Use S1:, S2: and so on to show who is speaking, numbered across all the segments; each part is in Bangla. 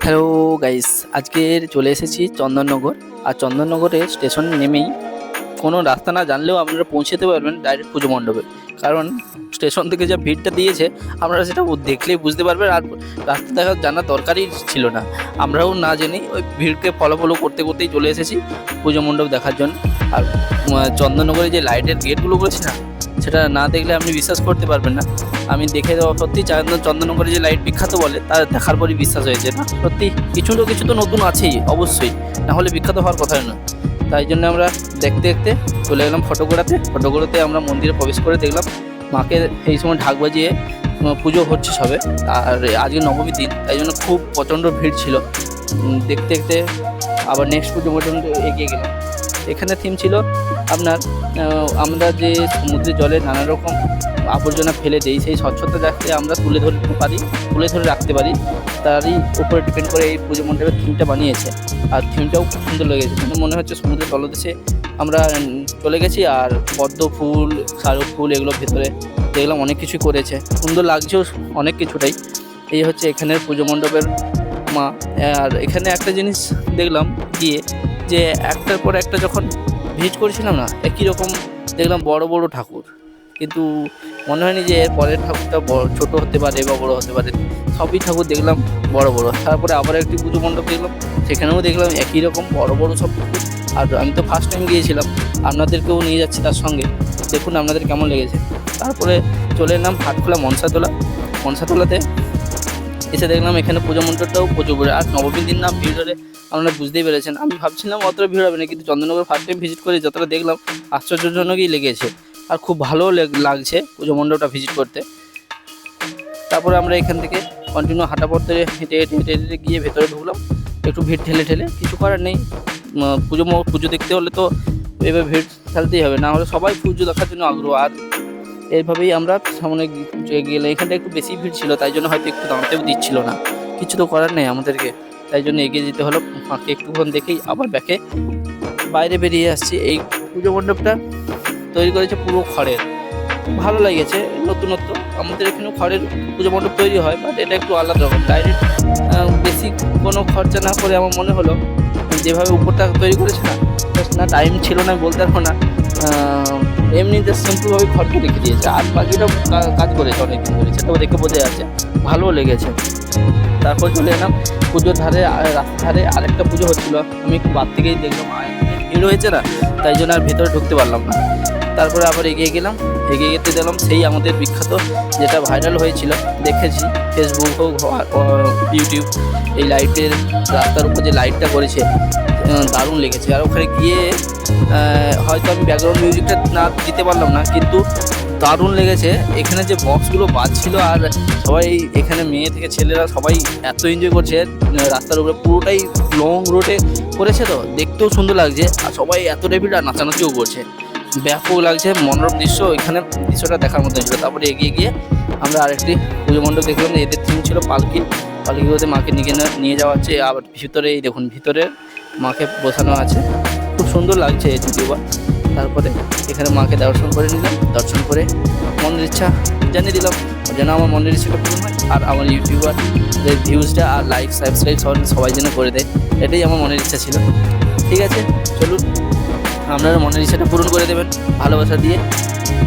S1: হ্যালো গাইস, আজকের চলে এসেছি চন্দননগর। আর চন্দননগরে স্টেশন নেমেই কোনো রাস্তা না জানলেও আপনারা পৌঁছতে পারবেন ডাইরেক্ট পুজো মণ্ডপে। কারণ স্টেশন থেকে যা ভিড়টা দিয়েছে আপনারা সেটা দেখলেই বুঝতে পারবেন। আর রাস্তা জানার দরকারই ছিল না, আমরাও না জেনেই ওই ভিড়কে ফলো করতে করতেই চলে এসেছি পুজো মণ্ডপ দেখার জন্য। আর চন্দননগরে যে লাইটের গেটগুলো করেছে না, সেটা না দেখলে আপনি বিশ্বাস করতে পারবেন না। আমি দেখে সত্যি চন্দননগরে যে লাইট বিখ্যাত বলে, তার দেখার পরই বিশ্বাস হয়েছে না সত্যি কিছু তো নতুন আছেই অবশ্যই, না হলে বিখ্যাত হওয়ার কথাই নয়। তাই জন্য আমরা দেখতে দেখতে চলে গেলাম ফটোগড়াতে আমরা মন্দিরে প্রবেশ করে দেখলাম মাকে এই সময় ঢাক বাজিয়ে পুজো হচ্ছে সবে। আর আজকে নবমীর দিন, তাই জন্য খুব প্রচণ্ড ভিড় ছিল। দেখতে দেখতে আবার নেক্সট পুজো পর্যন্ত এগিয়ে গেলাম। এখানে থিম ছিল আপনার আমরা যে সমুদ্রের জলে নানা রকম আবর্জনা ফেলে দিই, সেই স্বচ্ছতা যাতে আমরা তুলে ধরে রাখতে পারি, তারই উপরে ডিপেন্ড করে এই পুজো মণ্ডপের থিমটা বানিয়েছে। আর থিমটাও খুব সুন্দর লেগেছে, কিন্তু মনে হচ্ছে সমুদ্রের তলদেশে আমরা চলে গেছি। আর পদ্ম ফুল, শালুক ফুল এগুলো ভেতরে দেখলাম অনেক কিছু করেছে, সুন্দর লাগছেও অনেক কিছুটাই। এই হচ্ছে এখানের পুজো মণ্ডপের মা। আর এখানে একটা জিনিস দেখলাম গিয়ে, যে একটার পর একটা যখন ভিজিট করেছিলাম না, একই রকম দেখলাম বড় বড় ঠাকুর, কিন্তু মনে হয়নি যে এর পরের ঠাকুরটা ছোটো হতে পারে বা বড়ো হতে পারে। সবই ঠাকুর দেখলাম বড় বড়। তারপরে আবার একটি পুজো মণ্ডপ দেখলাম, সেখানেও দেখলাম একই রকম বড় বড় সব ঠাকুর। আর আমি তো ফার্স্ট টাইম গিয়েছিলাম, আপনাদেরকেও নিয়ে যাচ্ছি তার সঙ্গে, দেখুন আপনাদের কেমন লেগেছে। তারপরে চলে এলাম ভাটখোলা মনসাতলাতে এসে দেখলাম এখানে পুজো মণ্ডপটাও প্রচুর ভিড়। আর নবমীর দিন না ভিড় হলে আপনারা বুঝতেই পেরেছেন। আমি ভাবছিলাম অতটা ভিড় হবে না, কিন্তু চন্দননগর ফার্স্ট টাইম ভিজিট করে যতটা দেখলাম আশ্চর্যজনকই লেগেছে। আর খুব ভালো লাগছে পুজো মণ্ডপটা ভিজিট করতে। তারপরে আমরা এখান থেকে কন্টিনিউ হাঁটা পথে হেঁটে গিয়ে ভেতরে ঢুকলাম, একটু ভিড় ঠেলে কিছু করার নেই। পুজো দেখতে হলে তো এবার ভিড় ঠেলতেই হবে, না হলে সবাই পুজো দেখার জন্য আগ্রহ। আর এইভাবেই আমরা সামনে গেলে এখানটা একটু বেশি ভিড় ছিল, তাই জন্য হয়তো একটু দাঁড়াতেও দিচ্ছিল না। কিছু তো করার নেই আমাদেরকে, তাই জন্য এগিয়ে যেতে হলো। ফাঁকে একটুক্ষণ দেখেই আবার ব্যাকে বাইরে বেরিয়ে আসছি। এই পুজো মণ্ডপটা তৈরি করেছে পুরো খড়ের, ভালো লেগেছে নতুনত্ব। আমাদের এখানেও খড়ের পুজো মণ্ডপ তৈরি হয়, বাট এটা একটু আলাদা রকম। ডাইরেক্ট বেশি কোনো খরচা না করে আমার মনে হলো যেভাবে উপরটা তৈরি করেছে না টাইম ছিল না বলতে পারবো না, এমনি জাস্ট সিম্পলভাবে খড়কে রেখে দিয়েছে। আর বাকিটা কাজ করেছে অনেকদিন ধরে, সেটাও দেখে বোঝা যাচ্ছে, ভালোও লেগেছে। তারপর চলে এলাম পুজোর ধারে, রাস্তার ধারে আরেকটা পুজো হচ্ছিলো। আমি একটু বাদ থেকেই দেখলাম, ভিড় হয়েছে না, তাই জন্য আর ভেতরে ঢুকতে পারলাম না। তারপরে আবার এগিয়ে যেতে দিলাম সেই আমাদের বিখ্যাত যেটা ভাইরাল হয়েছিল, দেখেছি ফেসবুক হোক ইউটিউব, এই লাইটের রাস্তার উপর যে লাইটটা করেছে দারুণ লেগেছে। আর ওখানে গিয়ে হয়তো আমি ব্যাকগ্রাউন্ড মিউজিকটা না দিতে পারলাম না, কিন্তু দারুণ লেগেছে। এখানে যে বক্সগুলো বাজছিল, আর সবাই এখানে মেয়ে থেকে ছেলেরা সবাই এত এনজয় করছে। রাস্তার উপরে পুরোটাই লং রোডে করেছে, তো দেখতেও সুন্দর লাগছে। আর সবাই এতটাই ভিড়, আর নাচানাচিও করছে, ব্যাপক লাগছে। মনোরম দৃশ্য, এখানে দৃশ্যটা দেখার মতো ছিল। তারপরে এগিয়ে গিয়ে আমরা আরেকটি পুজো মণ্ডপ দেখলাম, এদের থিম ছিল পালকিগুলোতে মাকে নিয়ে যাওয়া হচ্ছে। আবার ভিতরে এই দেখুন, ভিতরে মাকে বসানো আছে, খুব সুন্দর লাগছে যদিও বা। তারপরে এখানে মাকে দর্শন করে নিলাম, দর্শন করে মনের ইচ্ছা জানিয়ে দিলাম, যেন আমার মনের ইচ্ছাটা পূরণ হয়। আর আমার ইউটিউবার ভিউজটা আর লাইক সাবস্ক্রাইব সবাই যেন করে দেয়, এটাই আমার মনের ইচ্ছা ছিল। ঠিক আছে, চলুন আপনারা মনের ইচ্ছাটা পূরণ করে দেবেন ভালোবাসা দিয়ে।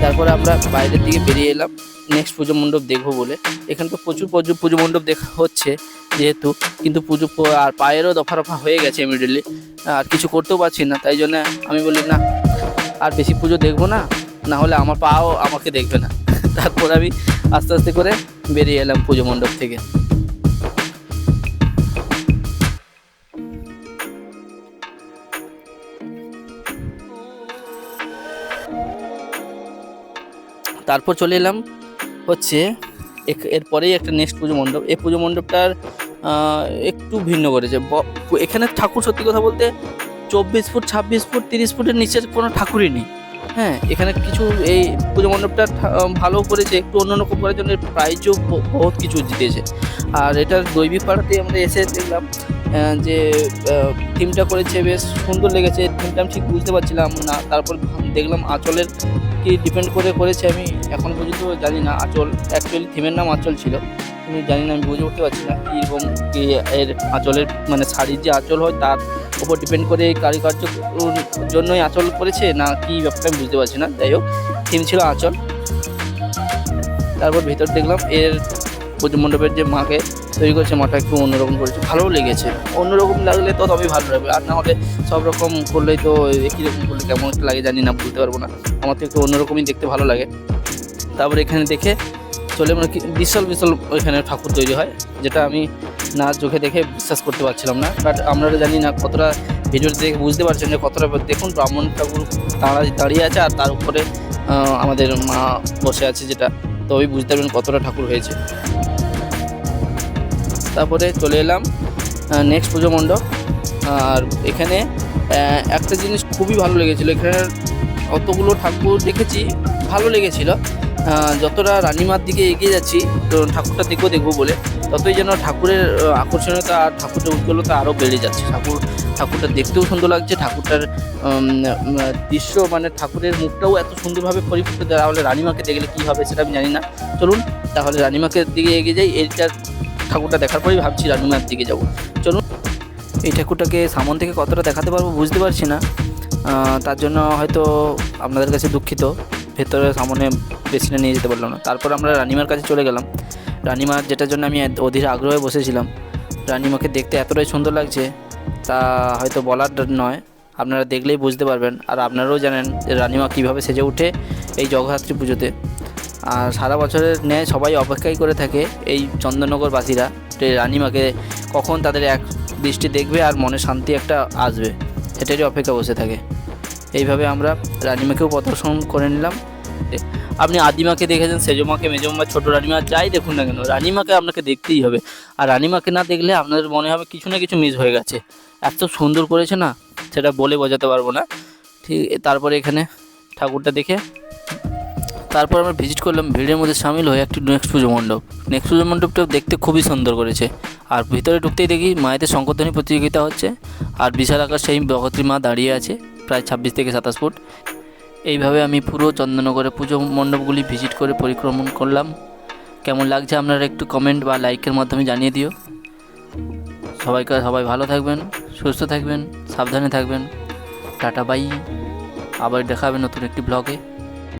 S1: তারপরে আমরা বাইরের দিকে বেরিয়ে এলাম নেক্সট পুজো মণ্ডপ দেখবো বলে। এখানে তো প্রচুর পুজো মণ্ডপ দেখা হচ্ছে যেহেতু, কিন্তু পুজো আর পায়েরও দফা হয়ে গেছে ইমিডিয়েটলি, আর কিছু করতেও পারছি না। তাই জন্য আমি বলি না, আর বেশি পুজো দেখবো না, না হলে আমার পাও আমাকে দেখবে না। তারপর আমি আস্তে আস্তে করে বেরিয়ে এলাম পুজো মণ্ডপ থেকে। তারপর চলে এলাম হচ্ছে এরপরেই একটা নেক্সট পুজো মণ্ডপ। এই পুজো মণ্ডপটার একটু ভিন্ন করেছে। এখানে ঠাকুর সত্যি কথা বলতে 24 ফুট, 26 ফুট, 30 ফুটের নিচের কোনো ঠাকুরই নেই। হ্যাঁ, এখানে কিছু এই পুজো মণ্ডপটা ভালো করেছে, একটু অন্যরকম করার জন্য প্রাইজও বহুত কিছু জিতেছে। আর এটার দৈবিক পাড়াতে আমরা এসে দেখলাম যে থিমটা করেছে, বেশ সুন্দর লেগেছে। থিমটা আমি ঠিক বুঝতে পারছিলাম না, তারপর দেখলাম আঁচলের কি ডিপেন্ড করে করেছে, আমি এখন পর্যন্ত জানি না। আঁচল অ্যাকচুয়ালি থিমের নাম আঁচল ছিল, কিন্তু জানি না, আমি বুঝে উঠতে পারছি না কীরকম কি এর আঁচলের মানে শাড়ির যে আঁচল হয় তার উপর ডিপেন্ড করে এই কারুকার্য জন্যই আঁচল করেছে না কি ব্যাপারটা আমি বুঝতে পারছি না। যাই হোক, থিম ছিল আঁচল। তারপর ভিতর দেখলাম এর পুজো মণ্ডপের যে মাকে তৈরি করেছে, মাটা একটু অন্যরকম করেছে, ভালোও লেগেছে। অন্যরকম লাগলে তো তবেই ভালো লাগবে, আর না হলে সব রকম করলেই তো একই রকম করলে কেমন একটা লাগে জানি না, বলতে পারবো না। আমার তো একটু অন্যরকমই দেখতে ভালো লাগে। তারপর এখানে দেখে চলে মানে বিশাল বিশাল ওইখানে ঠাকুর তৈরি হয়, যেটা আমি না চোখে দেখে বিশ্বাস করতে পারছিলাম না। বাট আপনারা জানি না কতটা ভিডিওতে দেখে বুঝতে পারছেন যে কতটা, দেখুন ব্রাহ্মণ ঠাকুর দাঁড়িয়ে আছে আর তার উপরে আমাদের মা বসে আছে, যেটা তবেই বুঝতে পারবেন কতটা ঠাকুর হয়েছে। তারপরে চলে এলাম নেক্সট পুজো মণ্ডপ। আর এখানে একটা জিনিস খুবই ভালো লেগেছিলো, এখানে অতগুলো ঠাকুর দেখেছি, ভালো লেগেছিলো। যতটা রানীমার দিকে এগিয়ে যাচ্ছি তো ঠাকুরটা দেখবো বলে, ততই যেন ঠাকুরের আকর্ষণীয়তা আর ঠাকুরের উজ্জ্বলতা আরও বেড়ে যাচ্ছে। ঠাকুরটা দেখতেও সুন্দর লাগছে, ঠাকুরটার দৃশ্য মানে ঠাকুরের মুখটাও এত সুন্দরভাবে পরিপুষ্ট, তাহলে রানীমাকে দেখলে কী হবে সেটা আমি জানি না। চলুন তাহলে রানীমাকে দিকে এগিয়ে যাই। এইটার ঠাকুরটা দেখার পরেই ভাবছি রানীমার দিকে যাব। চলুন, এই ঠাকুরটাকে সামন থেকে কতটা দেখাতে পারবো বুঝতে পারছি না, তার জন্য হয়তো আপনাদের কাছে দুঃখিত। ভেতরে সামনে বেশিটা নিয়ে যেতে পারলাম না। তারপর আমরা রানীমার কাছে চলে গেলাম। রানীমার যেটার জন্য আমি অধীর আগ্রহে বসেছিলাম, রানীমাকে দেখতে এতটাই সুন্দর লাগছে তা হয়তো বলার নয়, আপনারা দেখলেই বুঝতে পারবেন। আর আপনারাও জানেন যে রানীমা কীভাবে সেজে ওঠে এই জগদ্ধাত্রী পুজোতে। আর সারা বছরের ন্যায় সবাই অপেক্ষাই করে থাকে এই চন্দননগরবাসীরা যে রানীমাকে কখন তাদের এক দৃষ্টি দেখবে আর মনে শান্তি একটা আসবে, সেটারই অপেক্ষা বসে থাকে। এইভাবে আমরা রানীমাকেও প্রদর্শন করে নিলাম। আপনি আদিমাকে দেখেছেন, সেজমাকে, মেজমা, ছোটো রানীমা, যাই দেখুন না কেন, রানীমাকে আপনাকে দেখতেই হবে। আর রানীমাকে না দেখলে আপনাদের মনে হবে কিছু না কিছু মিস হয়ে গেছে। এত সুন্দর করেছে না, সেটা বলে বোঝাতে পারবো না। ঠিক, তারপরে এখানে ঠাকুরটা দেখে তারপর আমরা ভিজিট করলাম ভিড়ের মধ্যে সামিল হয়ে একটি নেক্সট পুজো মণ্ডপ। নেক্সট পুজো মণ্ডপটাও দেখতে খুবই সুন্দর করেছে। আর ভিতরে ঢুকতেই দেখি মায়েদের শঙ্করধ্বনি প্রতিযোগিতা হচ্ছে, আর বিশাল আকার সেই জগদ্ধাত্রী মা দাঁড়িয়ে আছে প্রায় 26 থেকে 27 ফুট। এইভাবে আমি পুরো চন্দননগরে পুজো মণ্ডপগুলি ভিজিট করে পরিক্রমণ করলাম। কেমন লাগছে আপনারা একটু কমেন্ট বা লাইকের মাধ্যমে জানিয়ে দিও। সবাই ভালো থাকবেন, সুস্থ থাকবেন, সাবধানে থাকবেন। টাটা বাই, আবার দেখা হবে নতুন একটি ব্লগে।